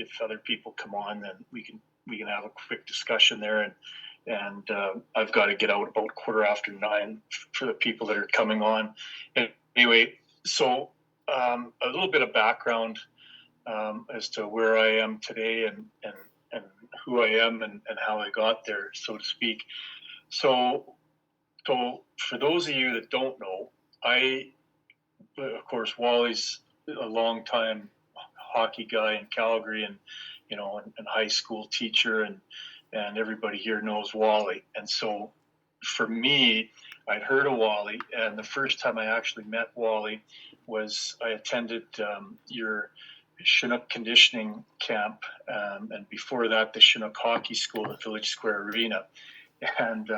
if other people come on, then we can have a quick discussion there. And I've got to get out about 9:15 for the people that are coming on. And anyway, so a little bit of background as to where I am today and who I am and how I got there, so to speak. So for those of you that don't know, of course, Wally's a long time hockey guy in Calgary, and high school teacher, and everybody here knows Wally. And so for me, I'd heard of Wally, and the first time I actually met Wally was I attended your Chinook conditioning camp, and before that, the Chinook hockey school at Village Square Arena. And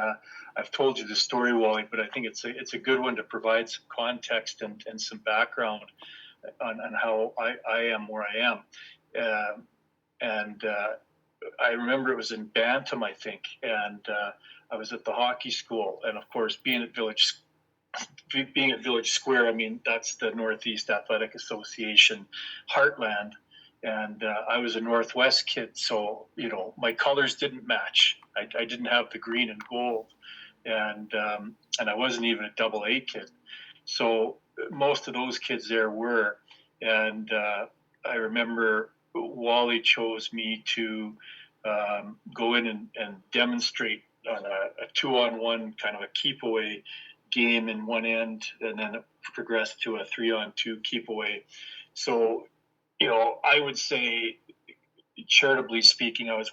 I've told you the story, Wally, but I think it's a good one to provide some context and some background on how I am where I am. I remember it was in Bantam, I think, and I was at the hockey school, and of course, being at Village Square, I mean, that's the Northeast Athletic Association heartland, and I was a Northwest kid, so my colors didn't match. I didn't have the green and gold, and I wasn't even a AA kid. So most of those kids there were, and I remember Wally chose me to go in and demonstrate on a 2-on-1 kind of a keep away game in one end, and then it progressed to a 3-on-2 keep away. So, I would say, charitably speaking, I was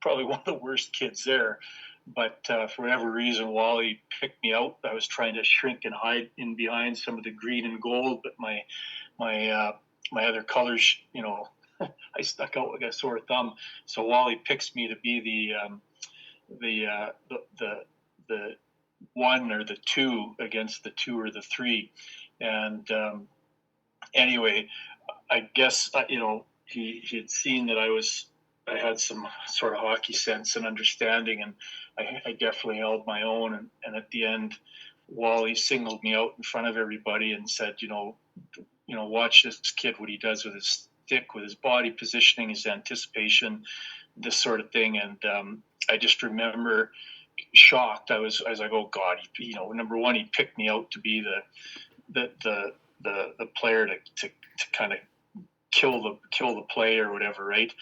probably one of the worst kids there. But for whatever reason, Wally picked me out. I was trying to shrink and hide in behind some of the green and gold, but my other colors, I stuck out like a sore thumb. So Wally picks me to be the 1 or the 2 against the 2 or the 3. And anyway, I guess he had seen that I had some sort of hockey sense and understanding, and I definitely held my own. And at the end, Wally singled me out in front of everybody and said, watch this kid, what he does with his stick, with his body positioning, his anticipation, this sort of thing. And I just remember shocked. I was like, oh God, number one, he picked me out to be the player to kind of kill the play or whatever, right?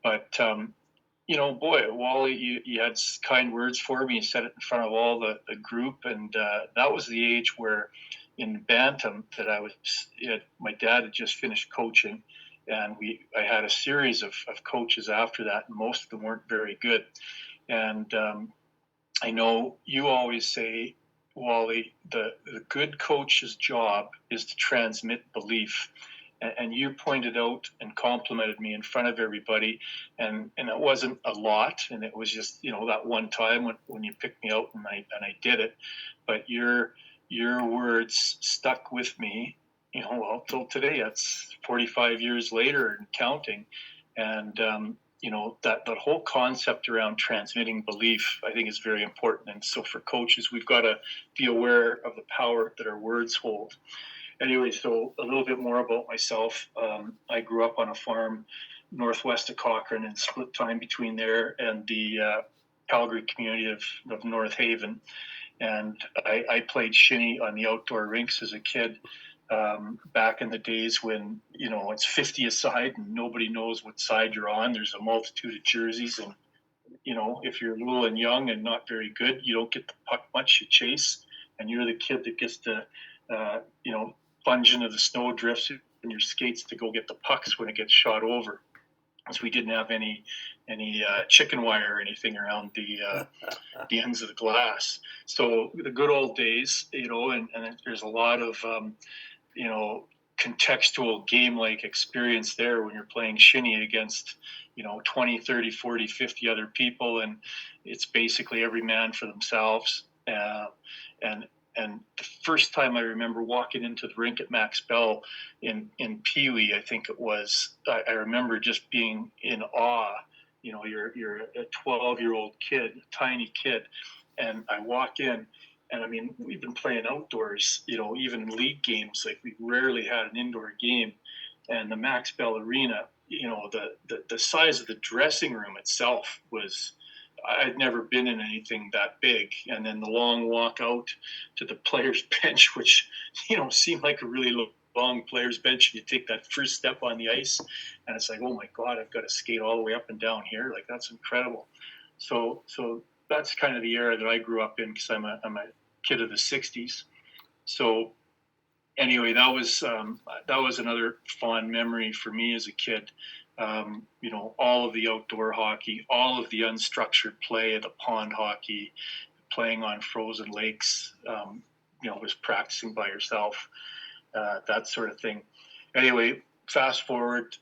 But boy, Wally, you had kind words for me. You said it in front of all the group, and that was the age where in Bantam that my dad had just finished coaching, and I had a series of coaches after that, and most of them weren't very good. And I know you always say, Wally, the good coach's job is to transmit belief. And you pointed out and complimented me in front of everybody, and it wasn't a lot, and it was just that one time when you picked me out, and I did it. But your words stuck with me, till today. That's 45 years later and counting, and that whole concept around transmitting belief, I think, is very important. And so for coaches, we've got to be aware of the power that our words hold. Anyway, so a little bit more about myself. I grew up on a farm northwest of Cochrane and split time between there and the Calgary community of North Haven. And I played shinny on the outdoor rinks as a kid back in the days when, it's 50 a side and nobody knows what side you're on. There's a multitude of jerseys, and, if you're little and young and not very good, you don't get the puck much, you chase, and you're the kid that gets to, plunge into the snow drifts in your skates to go get the pucks when it gets shot over. So we didn't have any chicken wire or anything around the ends of the glass. So the good old days, and there's a lot of, contextual game-like experience there when you're playing shinny against, 20, 30, 40, 50 other people. And it's basically every man for themselves. And the first time I remember walking into the rink at Max Bell in Pee Wee, I think it was, I remember just being in awe. You're a 12-year-old kid, a tiny kid, and I walk in, and I mean, we've been playing outdoors, even in league games, like we rarely had an indoor game. And the Max Bell Arena the size of the dressing room itself was, I'd never been in anything that big. And then the long walk out to the players' bench, which, seemed like a really long players' bench. You take that first step on the ice, and it's like, oh my God, I've got to skate all the way up and down here. Like, that's incredible. So that's kind of the era that I grew up in, because I'm a kid of the '60s. So anyway, that was another fond memory for me as a kid. All of the outdoor hockey, all of the unstructured play, the pond hockey, playing on frozen lakes, was practicing by yourself, that sort of thing. Anyway, fast forward,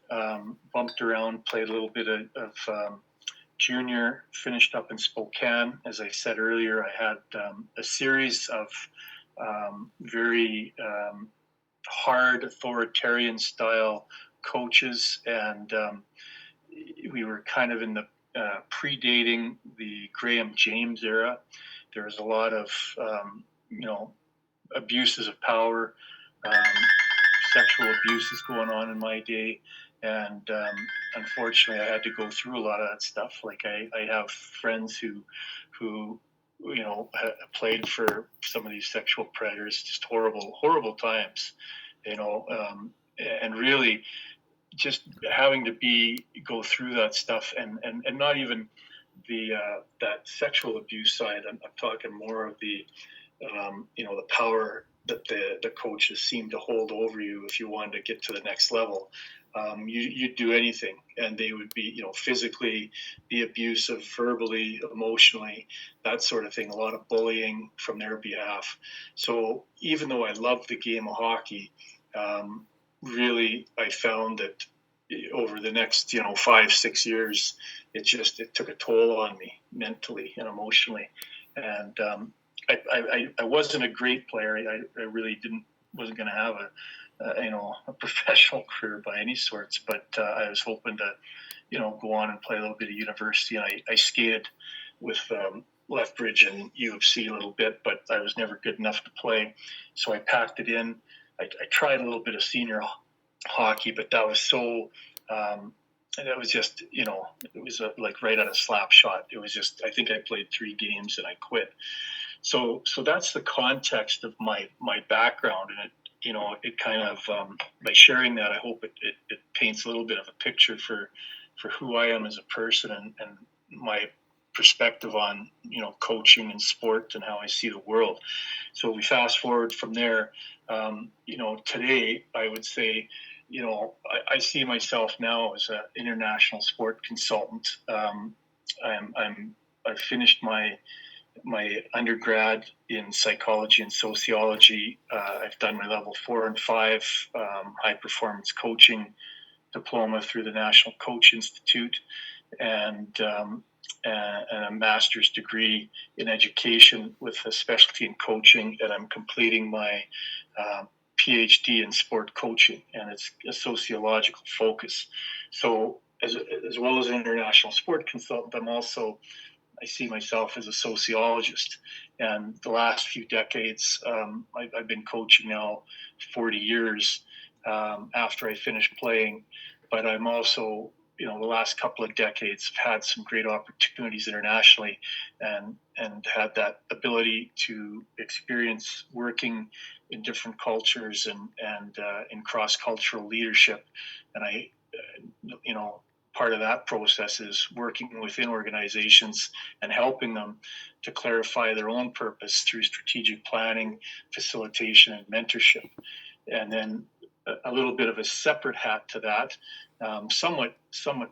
bumped around, played a little bit of junior, finished up in Spokane. As I said earlier, I had a series of very hard authoritarian style coaches, and we were kind of in the predating the Graham James era. There was a lot of abuses of power, sexual abuses going on in my day, and unfortunately I had to go through a lot of that stuff. Like, I have friends who played for some of these sexual predators, just horrible times, and really just having to go through that stuff, and not even the that sexual abuse side. I'm talking more of the the power that the coaches seem to hold over you if you wanted to get to the next level. You'd do anything, and they would be, physically be abusive, verbally, emotionally, that sort of thing. A lot of bullying from their behalf. So even though I loved the game of hockey, really I found that over the next 5-6 years, it took a toll on me mentally and emotionally, and I wasn't a great player. I really wasn't going to have a professional career by any sorts, but I was hoping to go on and play a little bit of university. And I skated with Lethbridge and U of C a little bit, but I was never good enough to play, so I packed it in. I tried a little bit of senior hockey, but that was so and it was just, it was like right at a slap shot. It was just, I think I played 3 games and I quit. So that's the context of my background, and it kind of, by sharing that, I hope it paints a little bit of a picture for who I am as a person, and my perspective on coaching and sport and how I see the world. So we fast forward from there. Today I would say, I see myself now as an international sport consultant. I finished my undergrad in psychology and sociology. I've done my level 4 and 5 high performance coaching diploma through the National Coach Institute, and a master's degree in education with a specialty in coaching. And I'm completing my PhD in sport coaching, and it's a sociological focus. So as well as an international sport consultant, I see myself as a sociologist. And the last few decades, I've been coaching now 40 years after I finished playing. But I'm also, the last couple of decades, have had some great opportunities internationally, and had that ability to experience working in different cultures and in cross-cultural leadership. And I, part of that process is working within organizations and helping them to clarify their own purpose through strategic planning, facilitation, and mentorship. And then a little bit of a separate hat to that, somewhat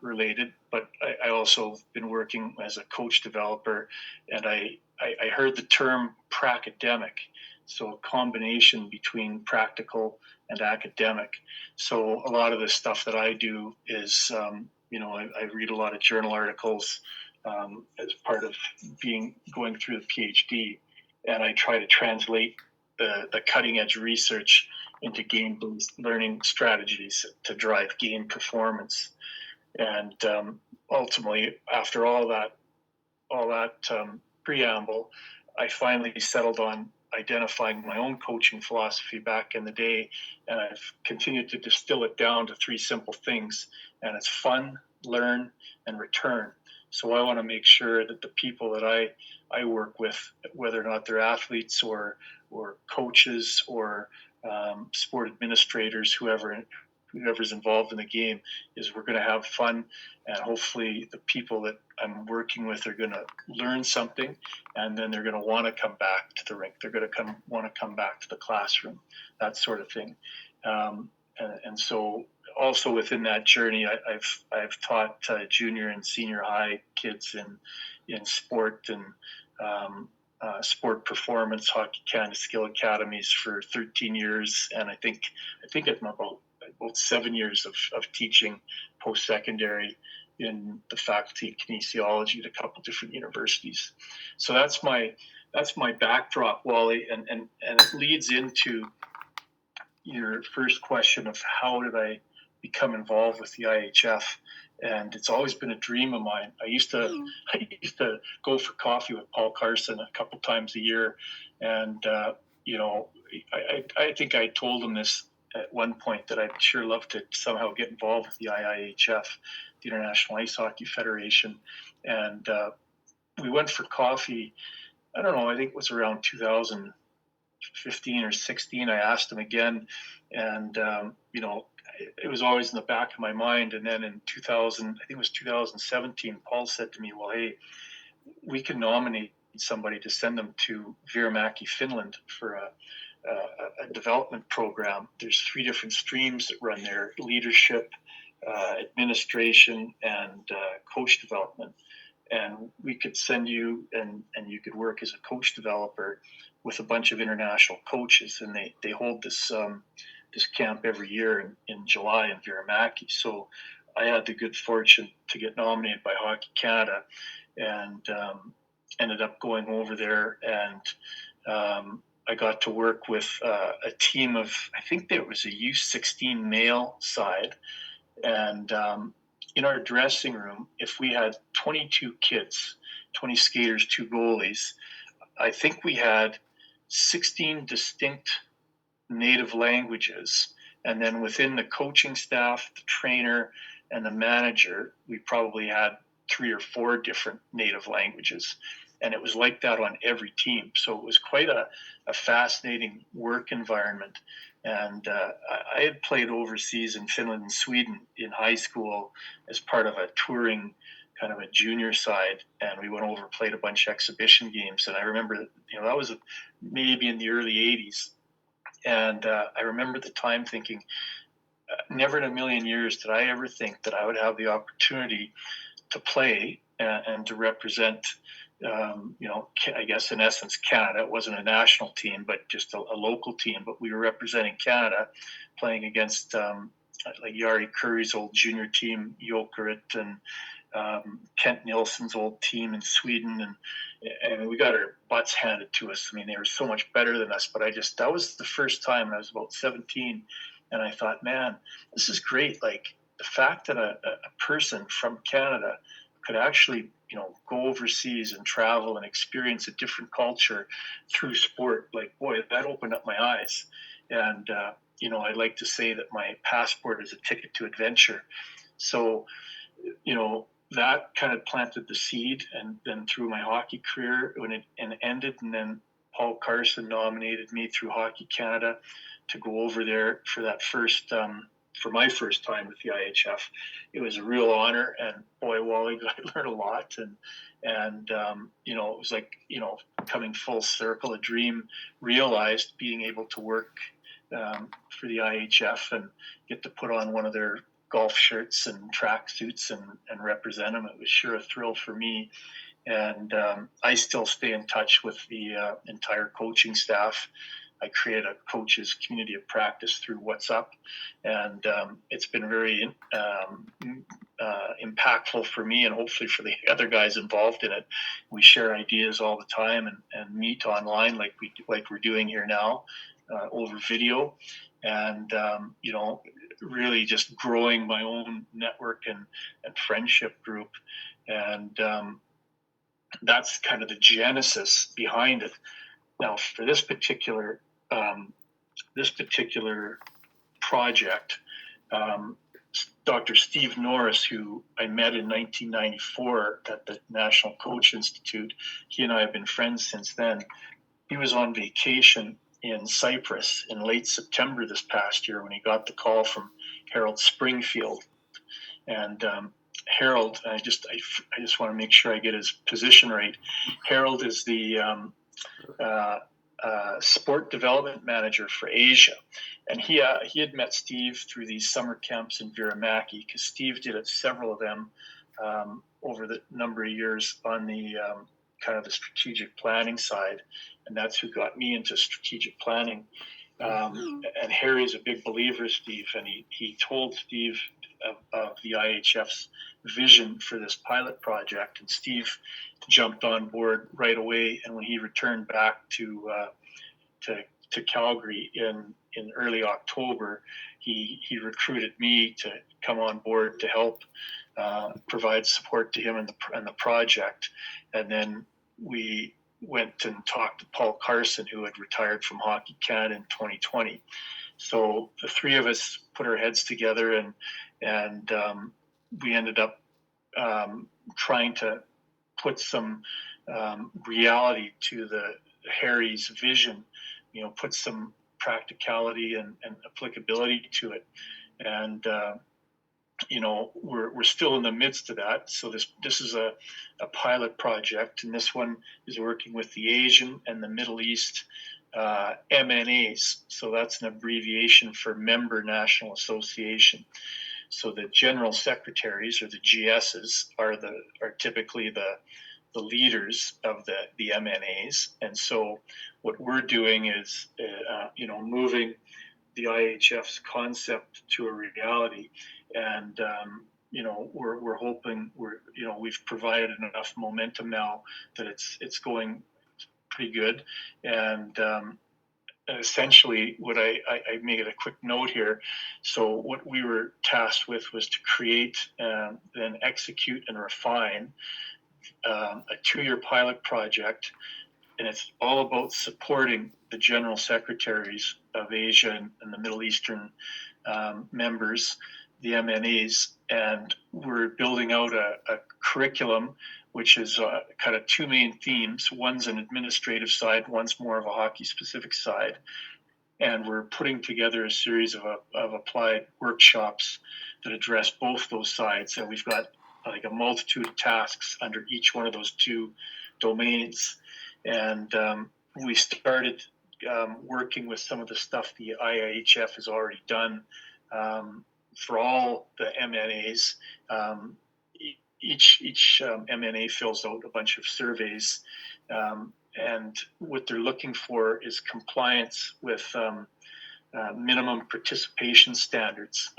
related, but I also been working as a coach developer, and I heard the term pracademic, so a combination between practical and academic. So a lot of the stuff that I do is, I read a lot of journal articles as part of going through the PhD, and I try to translate the cutting edge research into game-based learning strategies to drive game performance. And ultimately, after all that preamble, I finally settled on identifying my own coaching philosophy back in the day, and I've continued to distill it down to 3 simple things. and it's fun, learn, and return. So I want to make sure that the people that I work with, whether or not they're athletes or coaches or sport administrators, whoever's involved in the game, is we're going to have fun, and hopefully the people that I'm working with are going to learn something, and then they're going to want to come back to the rink. They're going to want to come back to the classroom, that sort of thing. And so also within that journey, I've taught junior and senior high kids in sport and sport performance, Hockey Canada skill academies for 13 years, and I think I'm about 7 years of teaching post-secondary in the faculty of kinesiology at a couple different universities. So that's my backdrop, Wally, and it leads into your first question of how did I become involved with the IIHF. And it's always been a dream of mine. I used to go for coffee with Paul Carson a couple times a year, and I think I told him this at one point, that I'd sure love to somehow get involved with the IIHF, the International Ice Hockey Federation, and we went for coffee. I don't know. I think it was around 2015 or 16. I asked him again, and it was always in the back of my mind. And then in 2000, I think it was 2017, Paul said to me, well, hey, we can nominate somebody to send them to Viramäki, Finland for a development program. There's 3 different streams that run there: leadership, administration, and coach development. And we could send you, and you could work as a coach developer with a bunch of international coaches. And they hold this camp every year in July in Viramäki. So I had the good fortune to get nominated by Hockey Canada, and ended up going over there, and I got to work with a team of, I think there was a U16 male side, and in our dressing room, if we had 22 kids, 20 skaters, 2 goalies, I think we had 16 distinct native languages. And then within the coaching staff, the trainer, and the manager, we probably had 3 or 4 different native languages. And it was like that on every team. So it was quite a fascinating work environment. And I had played overseas in Finland and Sweden in high school as part of a touring kind of a junior side. And we went over, played a bunch of exhibition games. And I remember, that was maybe in the early 80s. And I remember the time thinking, never in a million years did I ever think that I would have the opportunity to play and to represent, I guess in essence, Canada. It wasn't a national team, but just a local team. But we were representing Canada, playing against like Jari Kurri's old junior team, Jokerit, and Kent Nilsson's old team in Sweden, and we got our butts handed to us. I mean, they were so much better than us. But that was the first time. I was about 17, and I thought, man, this is great. Like the fact that a person from Canada could actually, go overseas and travel and experience a different culture through sport. Like, boy, that opened up my eyes. And, I like to say that my passport is a ticket to adventure. So, that kind of planted the seed. And then through my hockey career, when it ended, and then Paul Carson nominated me through Hockey Canada to go over there for that for my first time with the IIHF. It was a real honor, and boy, Wally, I learned a lot, and it was like, coming full circle, a dream realized, being able to work for the IIHF and get to put on one of their golf shirts and track suits and represent them. It was sure a thrill for me. And I still stay in touch with the entire coaching staff. I create a coaches community of practice through WhatsApp, and it's been very impactful for me, and hopefully for the other guys involved in it. We share ideas all the time and meet online like we're doing here now over video, and really just growing my own network and friendship group, and that's kind of the genesis behind it. Now, for this particular project, Dr. Steve Norris, who I met in 1994 at the National Coach Institute. He and I have been friends since then. He was on vacation in Cyprus in late September this past year when he got the call from Harold Springfield. And Harold, I just want to make sure I get his position right. Harold is the sport development manager for Asia, and he had met Steve through these summer camps in Viramaki, because Steve did several of them over the number of years on the kind of the strategic planning side, and that's who got me into strategic planning. And Harry's a big believer, Steve, and he told Steve of the IIHF's vision for this pilot project, and Steve jumped on board right away. And when he returned back to Calgary in early October, he recruited me to come on board to help provide support to him in the project. And then we went and talked to Paul Carson, who had retired from Hockey Canada in 2020. So the three of us put our heads together, and we ended up trying to put some reality to Harry's vision, put some practicality and applicability to it. And we're still in the midst of that. So this is a pilot project, and this one is working with the Asian and the Middle East MNAs. So that's an abbreviation for Member National Association. So the general secretaries, or the GSs, are typically the leaders of the MNAs. And so what we're doing is moving the IIHF's concept to a reality. And we're hoping we've provided enough momentum now that it's going pretty good. And essentially, what I make it a quick note here. So what we were tasked with was to create, then execute and refine a 2-year pilot project, and it's all about supporting the general secretaries of Asia and the Middle Eastern members, the MNAs, and we're building out a curriculum which is kind of 2 main themes. One's an administrative side, one's more of a hockey-specific side, and we're putting together a series of applied workshops that address both those sides, and we've got like a multitude of tasks under each one of those 2 domains. And we started working with some of the stuff the IIHF has already done for all the MNAs. Each MNA fills out a bunch of surveys, and what they're looking for is compliance with minimum participation standards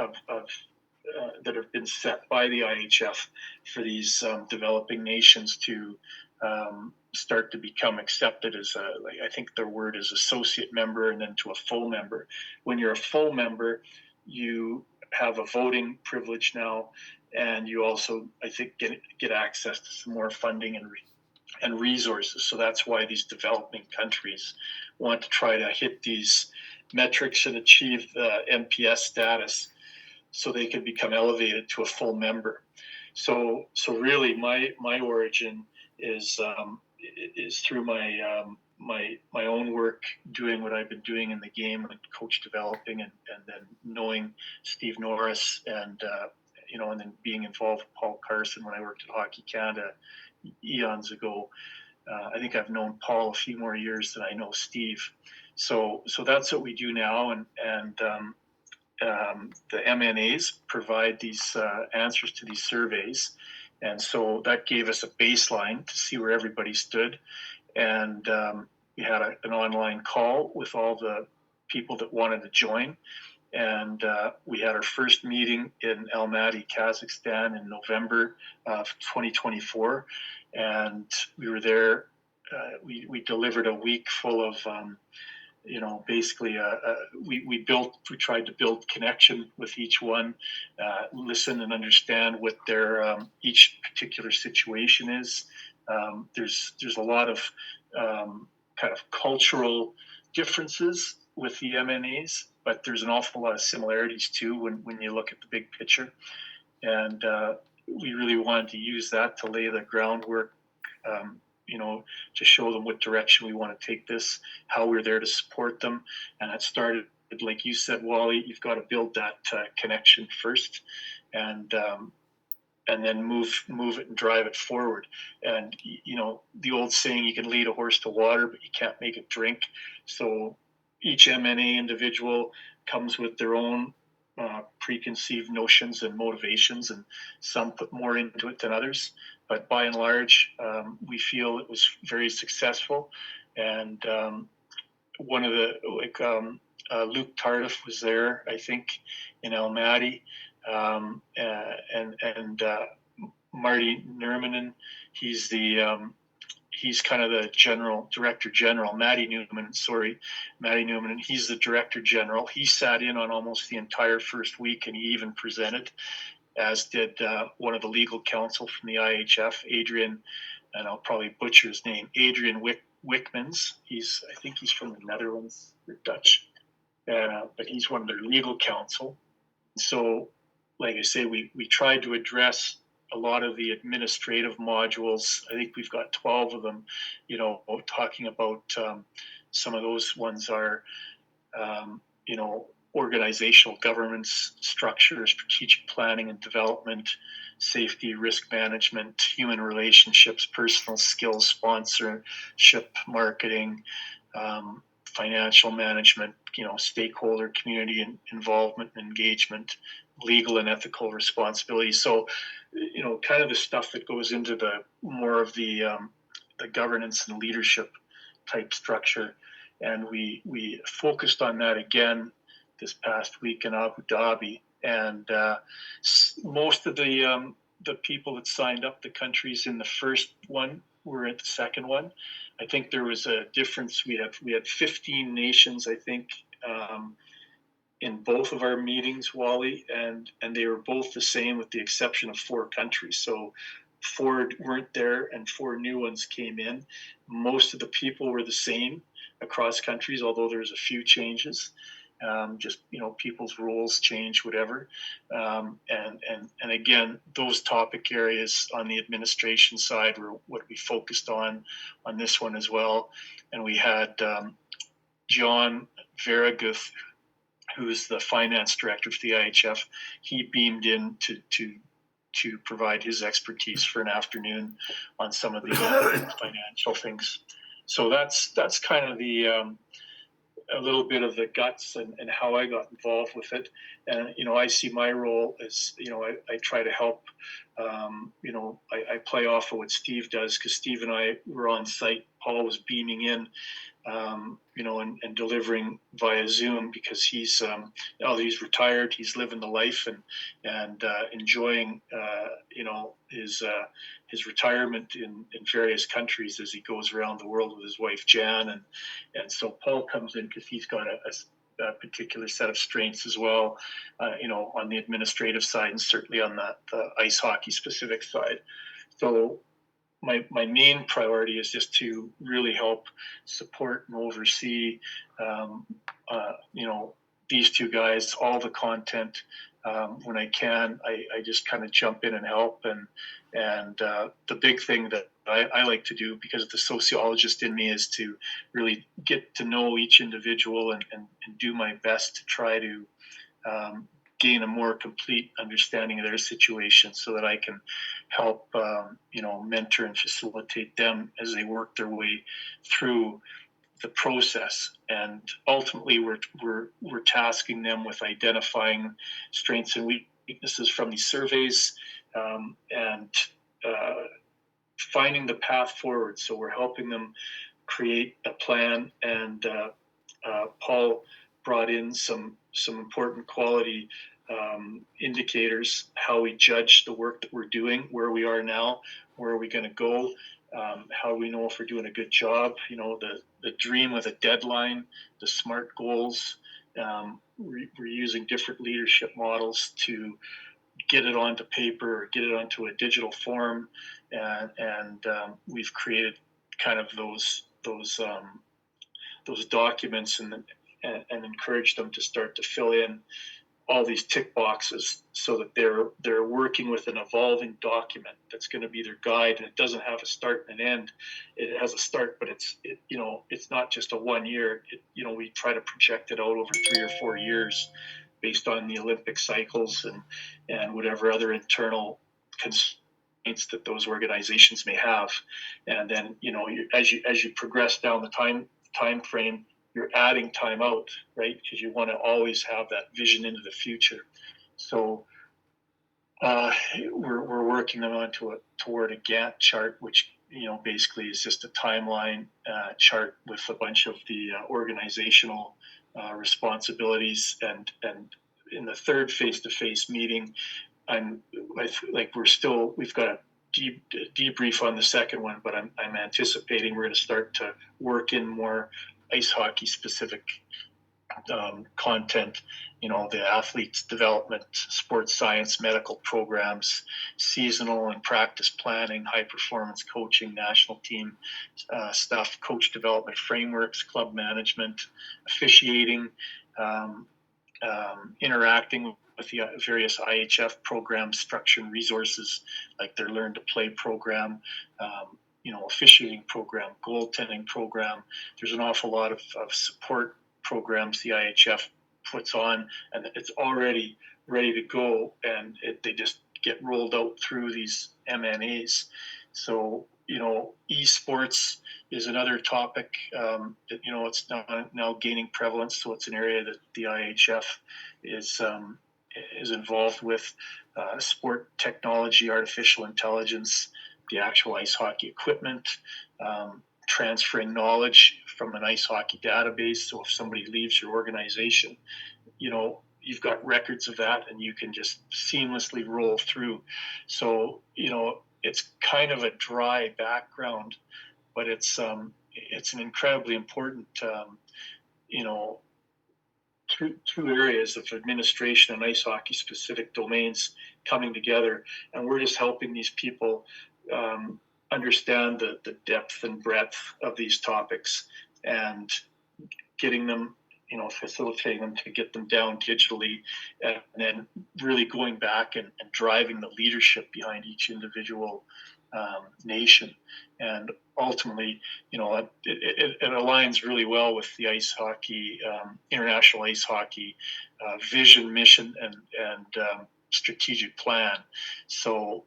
that have been set by the IIHF for these developing nations to start to become accepted as I think their word is associate member, and then to a full member. When you're a full member, you have a voting privilege now, and you also, I think, get access to some more funding and resources. So that's why these developing countries want to try to hit these metrics and achieve MPS status, so they can become elevated to a full member. So really, my origin is through my own work, doing what I've been doing in the game and coach developing, and then knowing Steve Norris, and then being involved with Paul Carson when I worked at Hockey Canada eons ago. I think I've known Paul a few more years than I know Steve. So that's what we do now, and the MNAs provide these answers to these surveys, and so that gave us a baseline to see where everybody stood. And we had an online call with all the people that wanted to join, and we had our first meeting in Almaty, Kazakhstan in November of 2024, and we were there. We delivered a week full of basically we tried to build connection with each one, listen and understand what their each particular situation is. There's a lot of kind of cultural differences with the MNAs, but there's an awful lot of similarities too when you look at the big picture. And we really wanted to use that to lay the groundwork, to show them what direction we want to take this, how we're there to support them. And it started, like you said, Wally, you've got to build that connection first, and then move it and drive it forward. And the old saying, you can lead a horse to water, but you can't make it drink. So each MNA individual comes with their own preconceived notions and motivations, and some put more into it than others. But by and large, we feel it was very successful. And one of the Luke Tardif was there, I think, in Almaty, and Marty Nurmanen. He's kind of the director general. Matty Newman. He's the director general. He sat in on almost the entire first week, and he even presented, as did one of the legal counsel from the IIHF, Adrian, and I'll probably butcher his name, Adrian Wickmans. I think he's from the Netherlands, or Dutch, but he's one of their legal counsel. So, like I say, we tried to address a lot of the administrative modules. I think we've got 12 of them, talking about some of those ones are, organizational governance structure, strategic planning and development, safety, risk management, human relationships, personal skills, sponsorship, marketing, financial management, stakeholder community involvement and engagement, legal and ethical responsibility. So, kind of the stuff that goes into the more of the governance and leadership type structure. And we focused on that again this past week in Abu Dhabi. And most of the people that signed up, the countries in the first one, were at the second one. I think there was a difference. We had 15 nations, I think, in both of our meetings, Wally, and they were both the same with the exception of 4 countries. So 4 weren't there and 4 new ones came in. Most of the people were the same across countries, although there's a few changes. Just people's roles change, whatever. And again, those topic areas on the administration side were what we focused on this one as well. And we had John Veraguth, who is the finance director for the IIHF. He beamed in to provide his expertise for an afternoon on some of the financial things. So that's kind of the a little bit of the guts and how I got involved with it. And, I see my role as, I try to help, I play off of what Steve does, because Steve and I were on site. Paul was beaming in, and delivering via Zoom, because he's retired, he's living the life and enjoying, his retirement in various countries as he goes around the world with his wife Jan, and so Paul comes in because he's got a particular set of strengths as well, on the administrative side and certainly on the ice hockey specific side. So my main priority is just to really help support and oversee, these 2 guys, all the content. When I can, I just kind of jump in and help. And the big thing that I like to do, because of the sociologist in me, is to really get to know each individual and do my best to try to gain a more complete understanding of their situation, so that I can help, mentor and facilitate them as they work their way through the process. And ultimately, we're tasking them with identifying strengths and weaknesses from these surveys, and finding the path forward. So we're helping them create a plan. And Paul brought in some important quality indicators, how we judge the work that we're doing, where we are now, where are we going to go, how do we know if we're doing a good job, the dream with a deadline, the SMART goals. We're using different leadership models to get it onto paper or get it onto a digital form, and we've created kind of those documents and encourage them to start to fill in all these tick boxes so that they're working with an evolving document that's going to be their guide, and it doesn't have a start and an end. It has a start, but it's not just a 1 year. We try to project it out over 3 or 4 years based on the Olympic cycles and whatever other internal constraints that those organizations may have. And then as you progress down the time frame, you're adding time out, right? Because you want to always have that vision into the future. So we're working them toward a Gantt chart, which basically is just a timeline chart with a bunch of the organizational responsibilities. And in the third face-to-face meeting, we've got a debrief on the second one, but I'm anticipating we're going to start to work in more ice hockey specific content, the athletes development, sports science, medical programs, seasonal and practice planning, high performance coaching, national team stuff, coach development frameworks, club management, officiating, interacting with the various IIHF programs, structure and resources like their Learn to Play program, officiating program, goaltending program. There's an awful lot of support programs the IIHF puts on, and it's already ready to go, and they just get rolled out through these MNAs. So, esports is another topic that, it's now gaining prevalence. So it's an area that the IIHF is involved with. Sport technology, artificial intelligence, the actual ice hockey equipment, transferring knowledge from an ice hockey database. So if somebody leaves your organization, you've got records of that, and you can just seamlessly roll through. So, it's kind of a dry background, but it's an incredibly important, two areas of administration and ice hockey specific domains coming together. And we're just helping these people understand the depth and breadth of these topics, and getting them, facilitating them to get them down digitally, and then really going back and driving the leadership behind each individual nation. And ultimately, it aligns really well with the ice hockey, international ice hockey vision, mission, and strategic plan. So,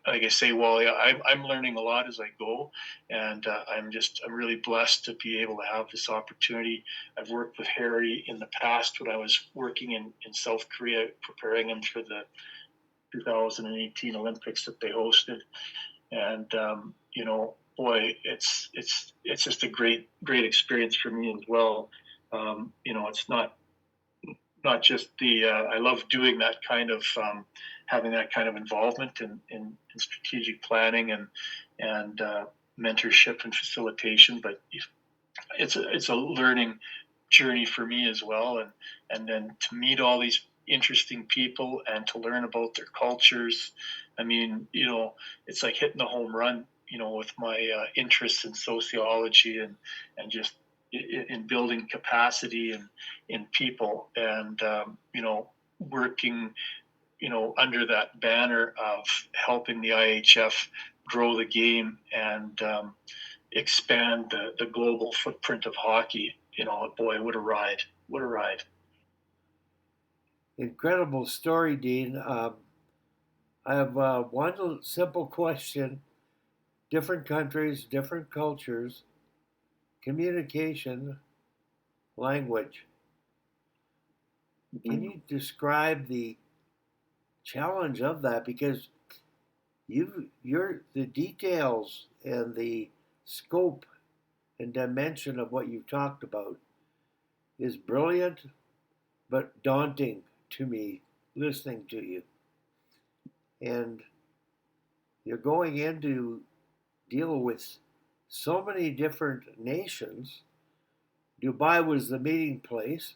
like I say, Wally, I'm learning a lot as I go, and I'm really blessed to be able to have this opportunity. I've worked with Harry in the past when I was working in South Korea, preparing him for the 2018 Olympics that they hosted, and boy, it's just a great experience for me as well. It's not just I love doing that kind of having that kind of involvement in strategic planning and mentorship and facilitation, but it's a learning journey for me as well, and then to meet all these interesting people and to learn about their cultures. I mean, it's like hitting a home run, with my interests in sociology and just in building capacity in people, and working under that banner of helping the IIHF grow the game and expand the global footprint of hockey. Boy, what a ride. Incredible story, Dean. I have one simple question. Different countries, different cultures, communication, language. Can you describe the challenge of that? Because the details and the scope and dimension of what you've talked about is brilliant, but daunting to me listening to you. And you're going in to deal with so many different nations. Dubai was the meeting place.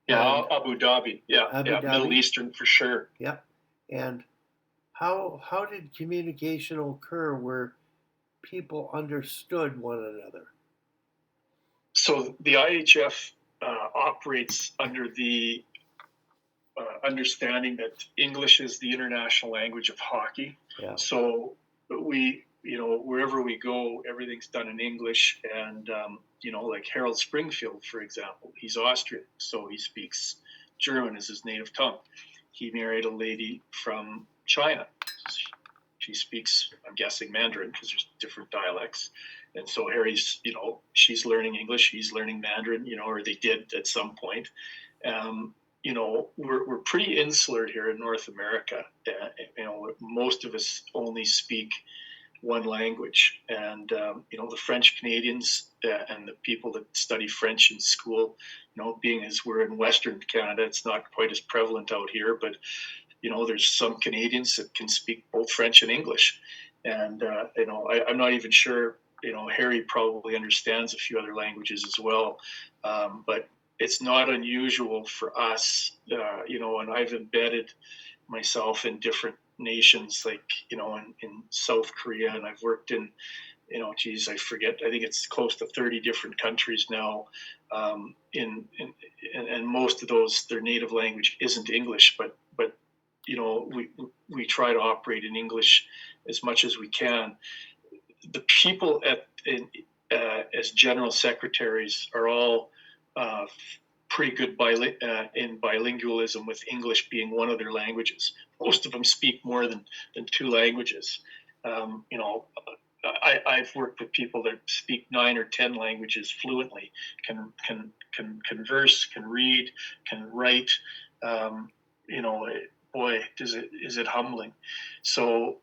Yeah, Abu Dhabi. Abu Dhabi. Middle Eastern for sure. Yeah. And how did communication occur where people understood one another? So the IIHF operates under the understanding that English is the international language of hockey. Yeah. So we, wherever we go, everything's done in English. And, like Harold Springfield, for example, he's Austrian, so he speaks German as his native tongue. He married a lady from China. She speaks, I'm guessing, Mandarin because there's different dialects. And so Harry's, she's learning English, he's learning Mandarin, or they did at some point. We're pretty insular here in North America. Most of us only speak one language, and the French Canadians and the people that study French in school, being as we're in Western Canada, it's not quite as prevalent out here, but there's some Canadians that can speak both French and English, and I'm not even sure. Harry probably understands a few other languages as well, but it's not unusual for us, and I've embedded myself in different nations, like, in South Korea, and I've worked in, I forget, I think it's close to 30 different countries now. And most of those, their native language isn't English, but we try to operate in English as much as we can. The people as general secretaries are all pretty good in bilingualism, with English being one of their languages. Most of them speak more than two languages. I've worked with people that speak 9 or 10 languages fluently, can converse, can read, can write. Boy, is it humbling. So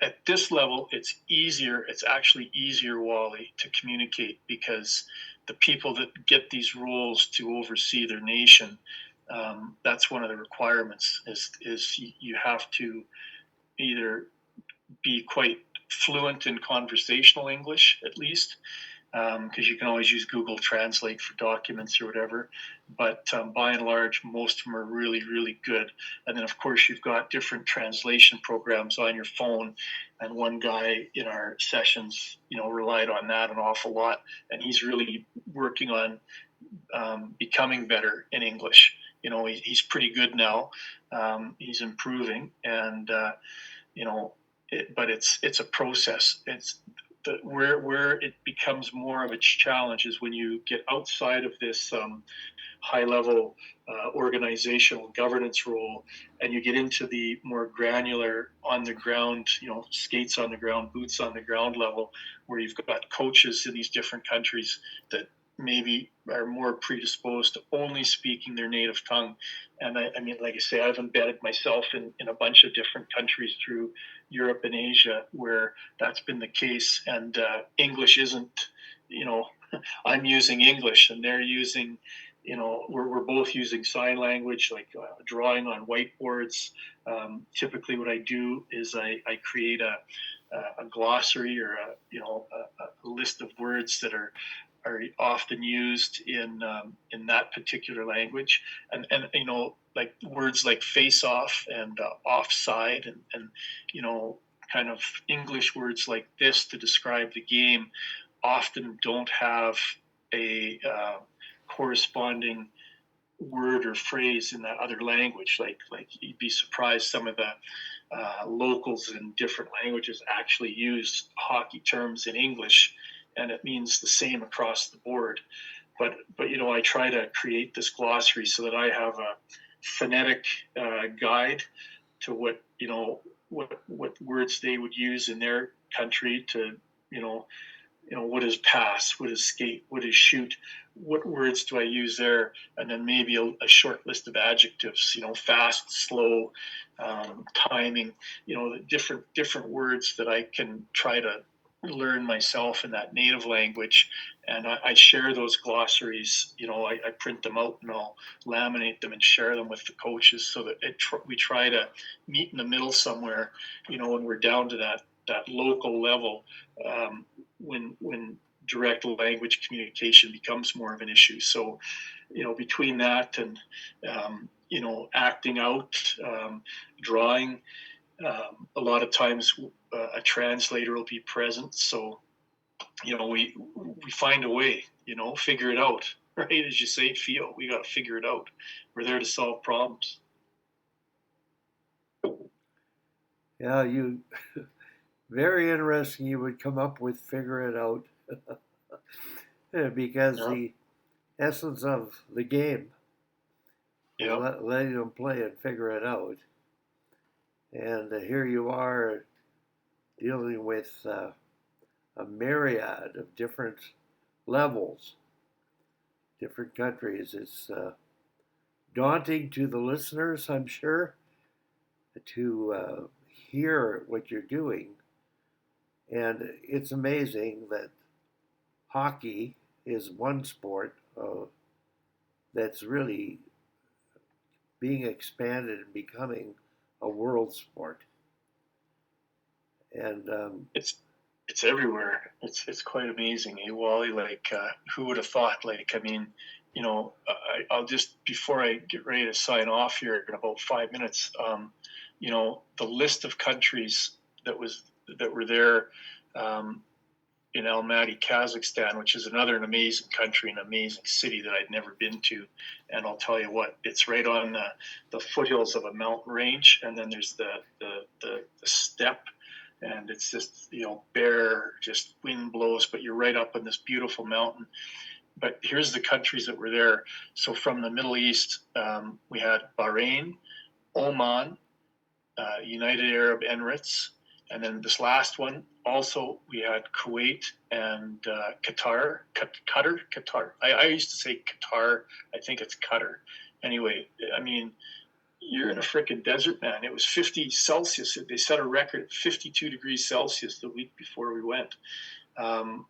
at this level, it's easier. It's actually easier, Wally, to communicate, because the people that get these roles to oversee their nation, that's one of the requirements. Is you have to either be quite fluent in conversational English, at least, because you can always use Google Translate for documents or whatever. But by and large, most of them are really, really good. And then, of course, you've got different translation programs on your phone. And one guy in our sessions, relied on that an awful lot. And he's really working on becoming better in English. He's pretty good now. He's improving. And, but it's a process. Where it becomes more of a challenge is when you get outside of this high-level organizational governance role, and you get into the more granular, on-the-ground, skates on the ground, boots on the ground level, where you've got coaches in these different countries that maybe are more predisposed to only speaking their native tongue. And I mean, like I say, I've embedded myself in a bunch of different countries through Europe and Asia where that's been the case. And English isn't, I'm using English and they're using, we're both using sign language, like drawing on whiteboards. Typically what I do is I create a glossary or a list of words that are often used in that particular language, and like words like face off and offside, and kind of English words like this to describe the game often don't have a corresponding word or phrase in that other language. Like you'd be surprised, some of the locals in different languages actually use hockey terms in English, and it means the same across the board. But I try to create this glossary so that I have a phonetic guide to what words they would use in their country to what is pass, what is skate, what is shoot, what words do I use there, and then maybe a short list of adjectives, fast, slow, timing, the different words that I can try to learn myself in that native language. And I share those glossaries. I print them out and I'll laminate them and share them with the coaches so that we try to meet in the middle somewhere, when we're down to that local level, when direct language communication becomes more of an issue. So, between that and, acting out, drawing, a lot of times a translator will be present. So, we find a way. figure it out, right? As you say, feel, we got to figure it out. We're there to solve problems. Yeah, you very interesting. You would come up with figure it out because Yeah. the essence of the game is Yeah. letting them play and figure it out. And here you are dealing with a myriad of different levels, different countries. It's daunting to the listeners, I'm sure, to hear what you're doing. And it's amazing that hockey is one sport that's really being expanded and becoming a world sport. And It's everywhere. It's quite amazing, hey Wally. Like, who would have thought? Like, I mean, I'll just, before I get ready to sign off here in about 5 minutes, the list of countries that were there in Almaty, Kazakhstan, which is an amazing country, an amazing city that I'd never been to. And I'll tell you what, it's right on the foothills of a mountain range, and then there's the steppe, and it's just bare, just wind blows, but you're right up on this beautiful mountain. But here's the countries that were there. So from the Middle East, we had Bahrain, Oman, United Arab Emirates, and then this last one also we had Kuwait and Qatar. I used to say Qatar. I think it's Qatar. Anyway, I mean, you're in a freaking desert, man. It was 50 Celsius. They set a record at 52 degrees Celsius the week before we went. And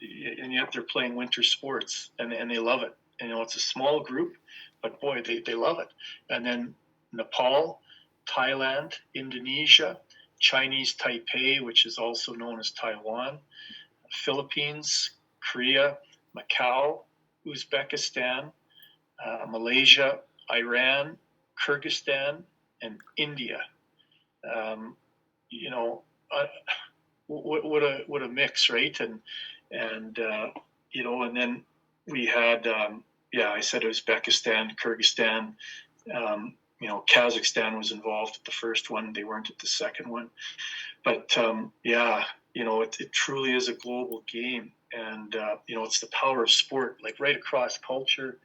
yet they're playing winter sports, and they love it. And, it's a small group, but boy, they love it. And then Nepal, Thailand, Indonesia, Chinese Taipei, which is also known as Taiwan, Philippines, Korea, Macau, Uzbekistan, Malaysia, Iran, Kyrgyzstan, and India. What a mix, right? And then we had I said Uzbekistan, Kyrgyzstan. Kazakhstan was involved at the first one. They weren't at the second one. But it truly is a global game, and it's the power of sport, like right across culture,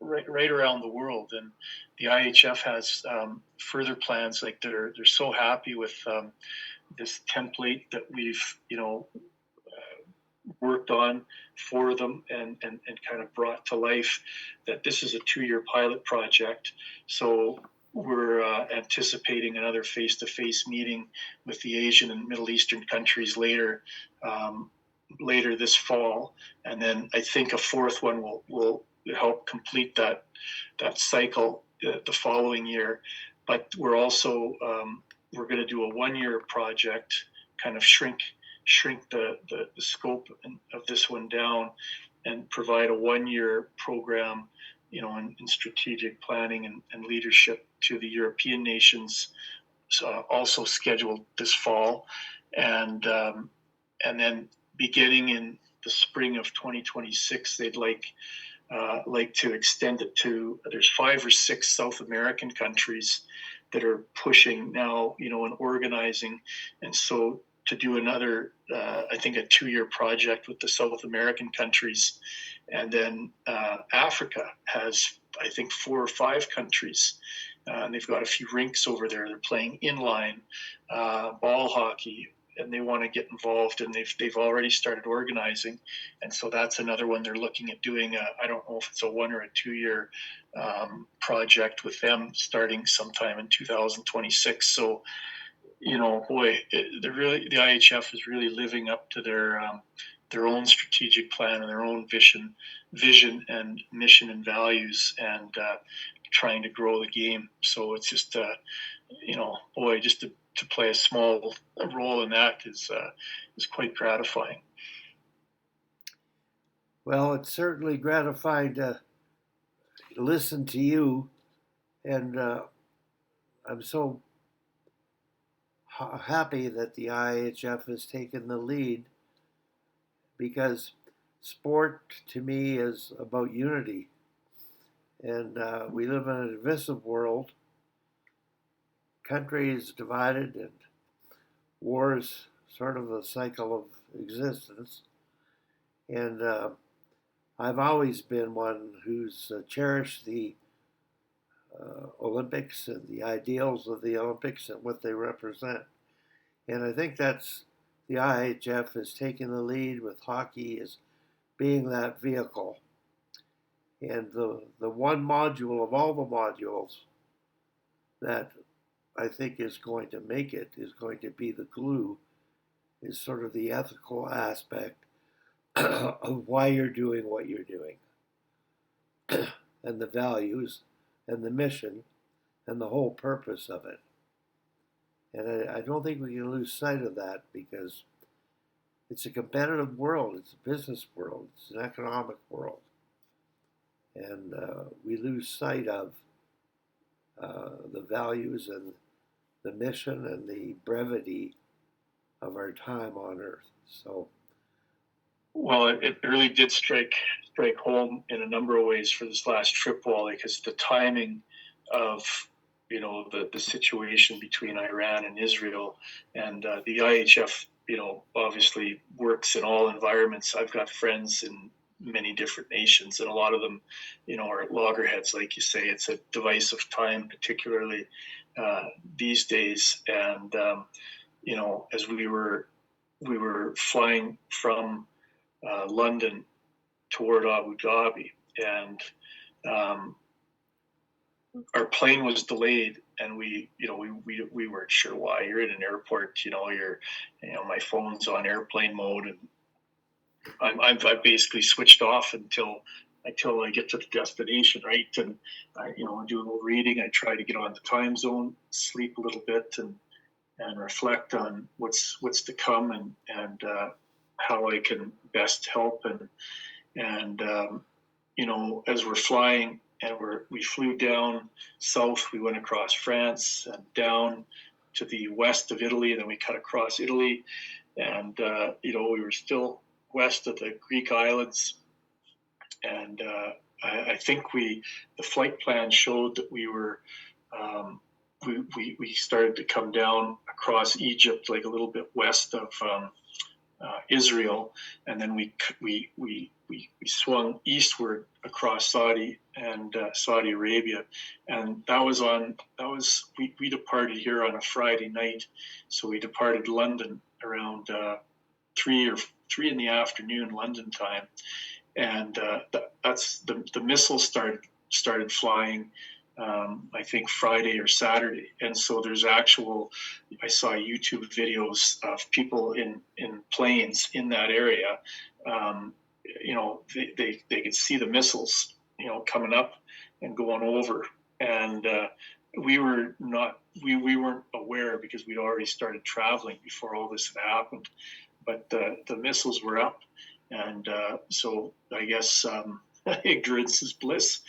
right around the world. And the IIHF has further plans. Like they're so happy with this template that we've worked on for them and kind of brought to life, that this is a 2-year pilot project. So we're anticipating another face-to-face meeting with the Asian and Middle Eastern countries later this fall, and then I think a fourth one will help complete that cycle the following year. But we're also we're going to do a 1-year project, kind of shrink the scope of this one down, and provide a 1-year program, in strategic planning and leadership to the European nations, also scheduled this fall, and then beginning in the spring of 2026, they'd like to extend it to. There's 5 or 6 South American countries that are pushing now, and organizing, and so to do another, I think, a 2-year project with the South American countries. And then Africa has, I think, 4 or 5 countries. And they've got a few rinks over there. They're playing inline ball hockey, and they want to get involved, and they've already started organizing. And so that's another one they're looking at doing. I don't know if it's a 1 or a 2-year project with them, starting sometime in 2026. So, the IIHF is really living up to their own strategic plan and their own vision and mission and values, and trying to grow the game. So it's just, just to play a small role in that is quite gratifying. Well, it's certainly gratifying to listen to you, and I'm so happy that the IIHF has taken the lead, because sport to me is about unity. And we live in a divisive world. Country is divided, and war is sort of a cycle of existence. And I've always been one who's cherished the Olympics and the ideals of the Olympics and what they represent. And I think that's the IIHF is taking the lead with hockey as being that vehicle. And the one module of all the modules that I think is going to make it, is going to be the glue, is sort of the ethical aspect of why you're doing what you're doing, and the values, and the mission, and the whole purpose of it. And I don't think we can lose sight of that, because it's a competitive world, it's a business world, it's an economic world. And we lose sight of the values and the mission and the brevity of our time on Earth. So, well, it really did strike home in a number of ways for this last trip, Wally, because the timing of the situation between Iran and Israel, and the IIHF, obviously works in all environments. I've got friends in many different nations, and a lot of them, are at loggerheads, like you say. It's a divisive time, particularly these days. And as we were flying from London toward Abu Dhabi, and our plane was delayed, and we weren't sure why. You're in an airport, my phone's on airplane mode, and I've basically switched off until I get to the destination, right? And I do a little reading. I try to get on the time zone, sleep a little bit, and reflect on what's to come, and how I can best help. And as we're flying, and we flew down south, we went across France and down to the west of Italy, and then we cut across Italy, and we were still west of the Greek islands. And I think the flight plan showed that we were we started to come down across Egypt, like a little bit west of Israel, and then we swung eastward across Saudi Arabia, and we departed here on a Friday night, so we departed London around 3 in the afternoon London time, and that's the missiles started flying. I think Friday or Saturday, and so I saw YouTube videos of people in planes in that area. They could see the missiles, coming up and going over, and we weren't aware, because we'd already started traveling before all this had happened. But the missiles were up, and so I guess ignorance is bliss.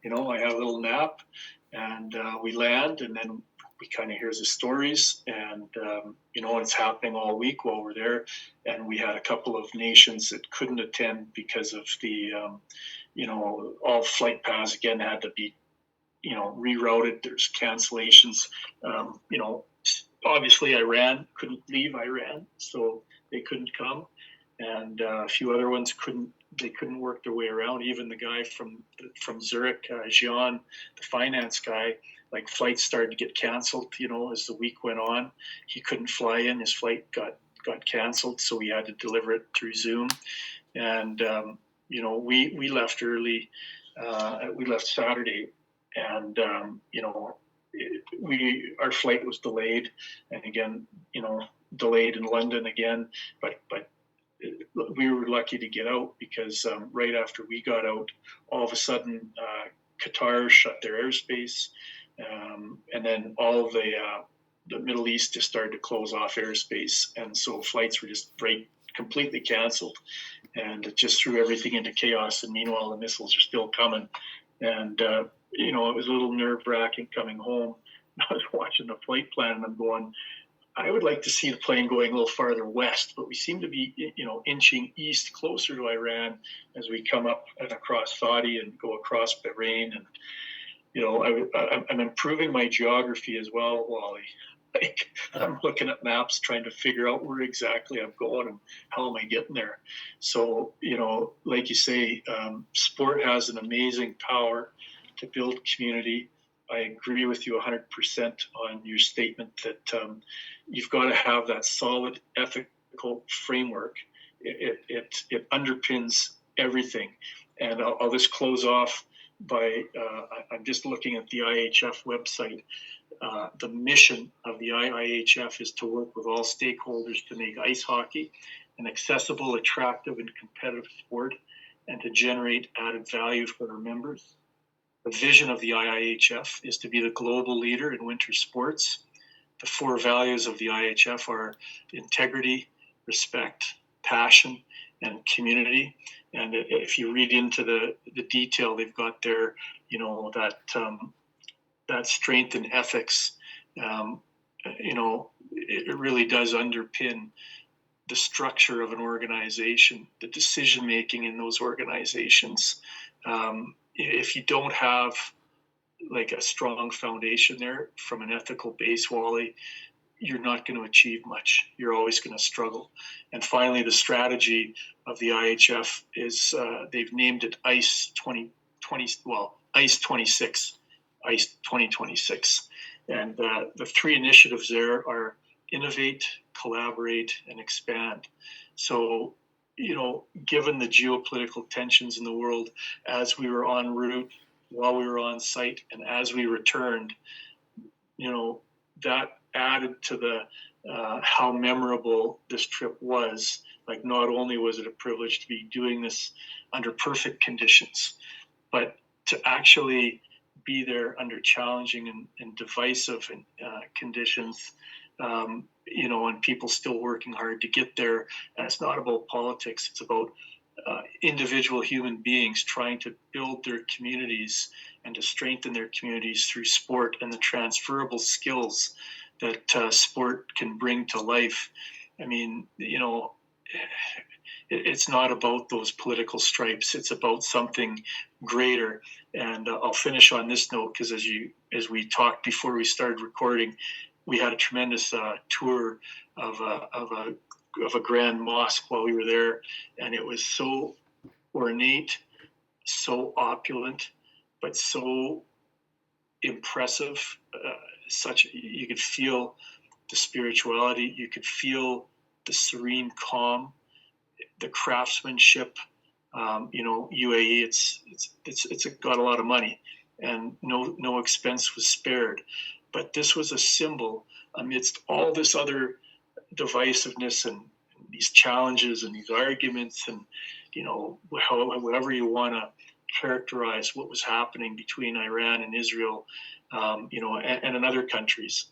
I have a little nap, and we land, and then we kind of hear the stories, and it's happening all week while we're there. And we had a couple of nations that couldn't attend because of the all flight paths again had to be rerouted. There's cancellations. Obviously Iran couldn't leave Iran, so they couldn't come, and a few other ones couldn't work their way around. Even the guy from Zurich, Jean, the finance guy, like, flights started to get canceled, as the week went on. He couldn't fly in. His flight got canceled, so we had to deliver it through Zoom. And we left early. We left Saturday, and our flight was delayed, and again, delayed in London again, but we were lucky to get out, because right after we got out, all of a sudden Qatar shut their airspace, and then all of the Middle East just started to close off airspace, and so flights were just completely canceled, and it just threw everything into chaos. And meanwhile, the missiles are still coming, and it was a little nerve-wracking coming home. I was watching the flight plan, and I'm going, I would like to see the plane going a little farther west, but we seem to be, inching east closer to Iran as we come up and across Saudi and go across Bahrain. And, I'm improving my geography as well, Wally. Like, I'm looking at maps, trying to figure out where exactly I'm going and how am I getting there. So, like you say, sport has an amazing power to build community. I agree with you 100% on your statement that you've got to have that solid ethical framework. It underpins everything. And I'll just close off by I'm just looking at the IIHF website. The mission of the IIHF is to work with all stakeholders to make ice hockey an accessible, attractive, and competitive sport, and to generate added value for their members. The vision of the IIHF is to be the global leader in winter sports. The 4 values of the IIHF are integrity, respect, passion, and community. And if you read into the detail, they've got there, that strength in ethics. It really does underpin the structure of an organization, the decision making in those organizations. If you don't have like a strong foundation there from an ethical base, Wally, you're not going to achieve much. You're always going to struggle. And finally, the strategy of the IHF is they've named it ICE 26, ICE 2026. And the 3 initiatives there are innovate, collaborate, and expand. So, given the geopolitical tensions in the world, as we were en route, while we were on site, and as we returned, that added to the how memorable this trip was. Like, not only was it a privilege to be doing this under perfect conditions, but to actually be there under challenging and divisive conditions, and people still working hard to get there. And it's not about politics. It's about individual human beings trying to build their communities and to strengthen their communities through sport and the transferable skills that sport can bring to life. I mean, it's not about those political stripes. It's about something greater. And I'll finish on this note because as we talked before we started recording, we had a tremendous tour of a grand mosque while we were there, and it was so ornate, so opulent, but so impressive. You could feel the spirituality, you could feel the serene calm, the craftsmanship. UAE, it's got a lot of money, and no expense was spared. But this was a symbol amidst all this other divisiveness and these challenges and these arguments and however you want to characterize what was happening between Iran and Israel, and in other countries.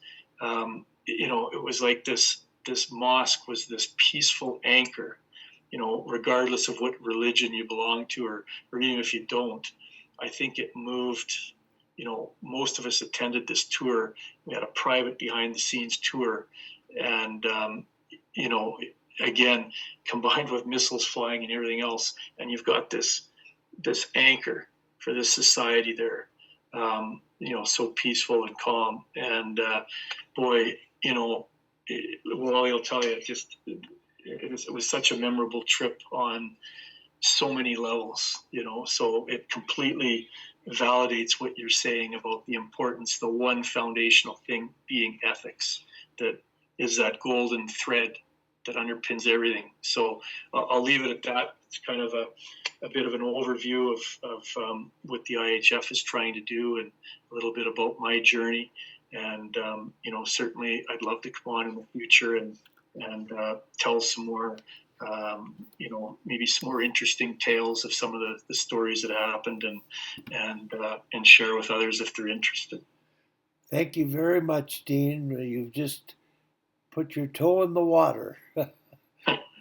It was like this mosque was this peaceful anchor, regardless of what religion you belong to or even if you don't. I think it moved. Most of us attended this tour. We had a private behind the scenes tour, and again, combined with missiles flying and everything else, and you've got this anchor for this society there, so peaceful and calm. And Wally will tell you, it was such a memorable trip on so many levels, so it completely validates what you're saying about the importance, the one foundational thing being ethics, that is that golden thread that underpins everything. So I'll leave it at that. It's kind of a bit of an overview of what the IHF is trying to do and a little bit about my journey. And, certainly I'd love to come on in the future and tell some more, maybe some more interesting tales of some of the stories that happened and share with others if they're interested. Thank you very much, Dean. You've just put your toe in the water.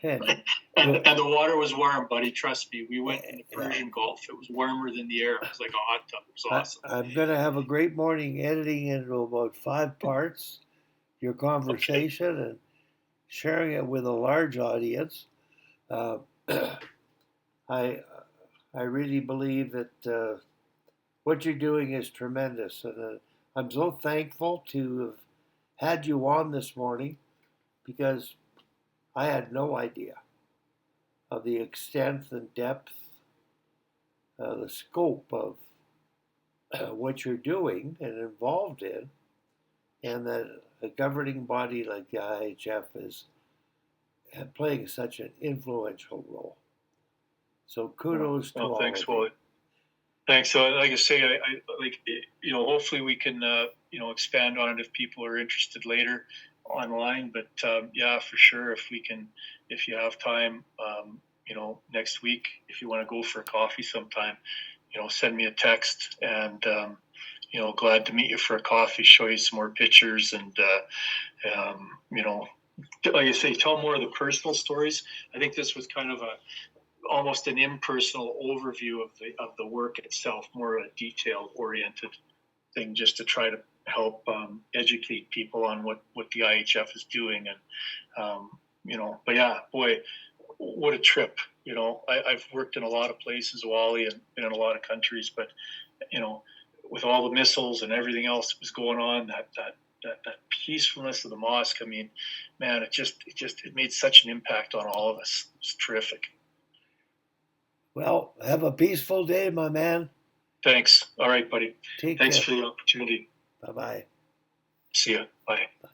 and the water was warm, buddy. Trust me. We went in the Persian Gulf. It was warmer than the air. It was like a hot tub. It was awesome. I'm going to have a great morning editing into about 5 parts. your conversation and sharing it with a large audience. Uh, I I really believe that what you're doing is tremendous, and I'm so thankful to have had you on this morning because I had no idea of the extent and depth, the scope of what you're doing and involved in, and that a governing body like the IIHF is playing such an influential role. So kudos to all thanks, of you. Wally. Thanks. So, like I say, I like, hopefully we can expand on it if people are interested later online. But yeah, for sure, if you have time, next week, if you want to go for a coffee sometime, send me a text, and glad to meet you for a coffee, show you some more pictures, and like I say, tell more of the personal stories. I think this was kind of almost an impersonal overview of the work itself, more a detail oriented thing, just to try to help educate people on what the IHF is doing. And but yeah, boy, what a trip. I've worked in a lot of places, Wally, and been in a lot of countries, but with all the missiles and everything else that was going on, that peacefulness of the mosque, I mean, man, it made such an impact on all of us. It's terrific. Well, have a peaceful day, my man. Thanks. All right, buddy. Take Thanks care. for the opportunity. Bye-bye. See ya. Bye. Bye.